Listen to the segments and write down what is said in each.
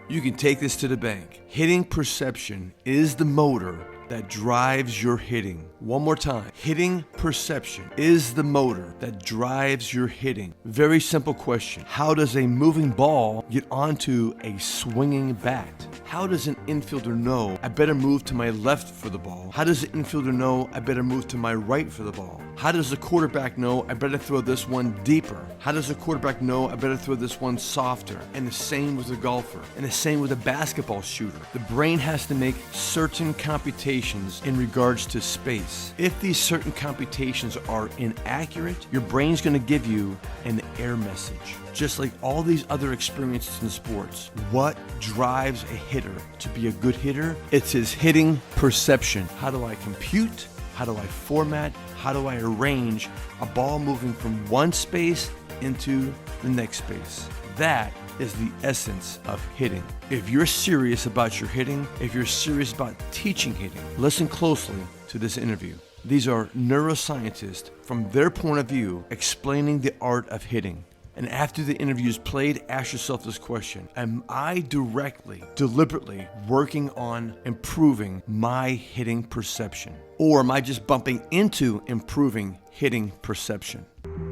You can take this to the bank. Hitting perception is the motor that drives your hitting. One more time. Hitting perception is the motor that drives your hitting. Very simple question. How does a moving ball get onto a swinging bat? How does an infielder know I better move to my left for the ball? How does the infielder know I better move to my right for the ball? How does the quarterback know I better throw this one deeper? How does the quarterback know I better throw this one softer? And the same with a golfer. And the same with a basketball shooter. The brain has to make certain computations in regards to space. If these certain computations are inaccurate, your brain's going to give you an error message. Just like all these other experiences in sports, what drives a hitter to be a good hitter? It's his hitting perception. How do I compute? How do I format? How do I arrange a ball moving from one space into the next space? That is the essence of hitting. If you're serious about your hitting, if you're serious about teaching hitting, listen closely to this interview. These are neuroscientists from their point of view explaining the art of hitting. And after the interview is played, ask yourself this question: am I deliberately working on improving my hitting perception? Or am I just bumping into improving hitting perception?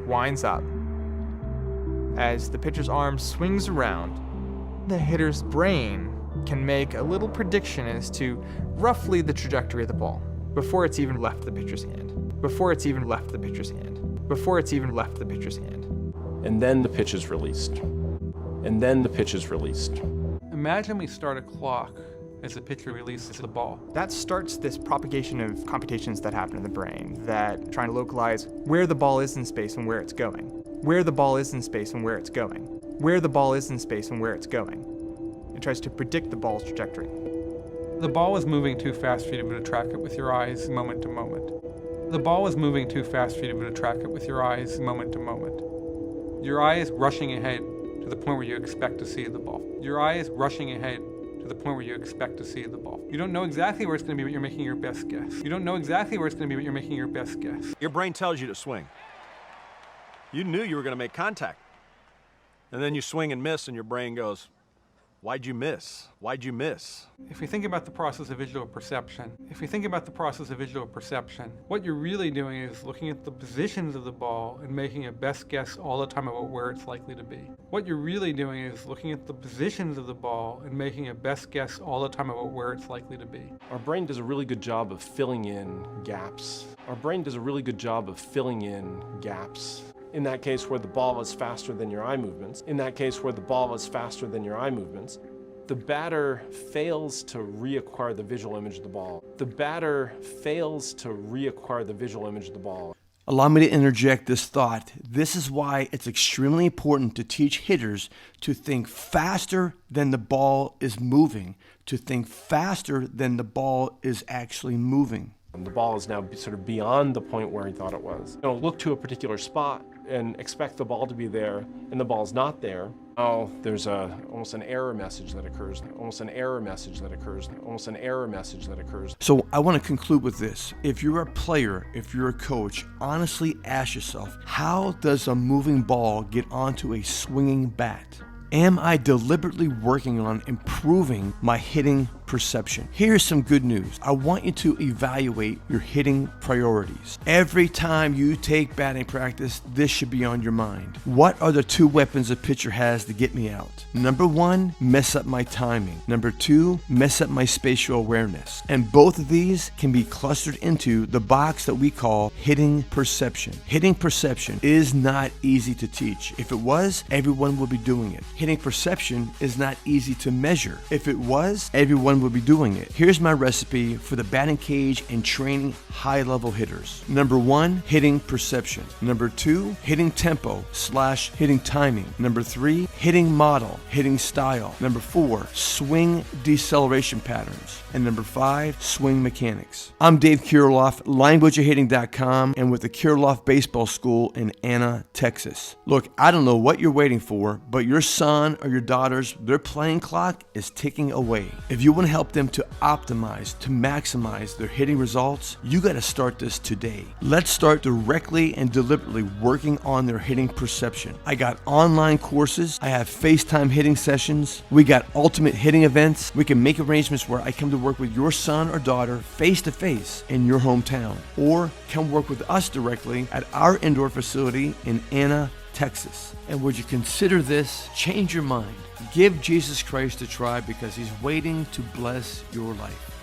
Winds up. As the pitcher's arm swings around, the hitter's brain can make a little prediction as to roughly the trajectory of the ball before it's even left the pitcher's hand. Before it's even left the pitcher's hand. Before it's even left the pitcher's hand. And then the pitch is released. And then the pitch is released. Imagine we start a clock as the pitcher releases the ball. That starts this propagation of computations that happen in the brain that trying to localize where the ball is in space and where it's going. Where the ball is in space and where it's going. Where the ball is in space and where it's going. It tries to predict the ball's trajectory. The ball is moving too fast for you to be able to track it with your eyes moment to moment. The ball is moving too fast for you to be able to track it with your eyes moment to moment. Your eye is rushing ahead to the point where you expect to see the ball. Your eye is rushing ahead to the point where you expect to see the ball. You don't know exactly where it's going to be, but you're making your best guess. You don't know exactly where it's going to be, but you're making your best guess. Your brain tells you to swing. You knew you were going to make contact. And then you swing and miss, and your brain goes, why'd you miss? Why'd you miss? If we think about the process of visual perception, what you're really doing is looking at the positions of the ball and making a best guess all the time about where it's likely to be. What you're really doing is looking at the positions of the ball and making a best guess all the time about where it's likely to be. Our brain does a really good job of filling in gaps. In that case where the ball is faster than your eye movements, the batter fails to reacquire the visual image of the ball. Allow me to interject this thought. This is why it's extremely important to teach hitters to think faster than the ball is moving, to think faster than the ball is actually moving. The ball is now sort of beyond the point where he thought it was. Look to a particular spot and expect the ball to be there, and the ball's not there. Oh, there's almost an error message that occurs. So I want to conclude with this. If you're a player, if you're a coach, honestly ask yourself, how does a moving ball get onto a swinging bat? Am I deliberately working on improving my hitting perception? Here's some good news. I want you to evaluate your hitting priorities. Every time you take batting practice, this should be on your mind. What are the two weapons a pitcher has to get me out? Number one, mess up my timing. Number two, mess up my spatial awareness. And both of these can be clustered into the box that we call hitting perception. Hitting perception is not easy to teach. If it was, everyone would be doing it. Hitting perception is not easy to measure. If it was, everyone would be doing it. Here's my recipe for the batting cage and training high-level hitters. Number one, hitting perception. Number two, hitting tempo / hitting timing. Number three, hitting model, hitting style. Number four, swing deceleration patterns. And number five, swing mechanics. I'm Dave Kirilloff, linebutcherhitting.com, and with the Kirilloff Baseball School in Anna, Texas. Look, I don't know what you're waiting for, but your son or your daughter's, their playing clock is ticking away. If you want want to help them to optimize, to maximize their hitting results, you got to start this today. Let's start directly and deliberately working on their hitting perception. I got online courses. I have FaceTime hitting sessions. We got ultimate hitting events. We can make arrangements where I come to work with your son or daughter face to face in your hometown, or come work with us directly at our indoor facility in Anna, Texas. And would you consider this? Change your mind. Give Jesus Christ a try, because he's waiting to bless your life.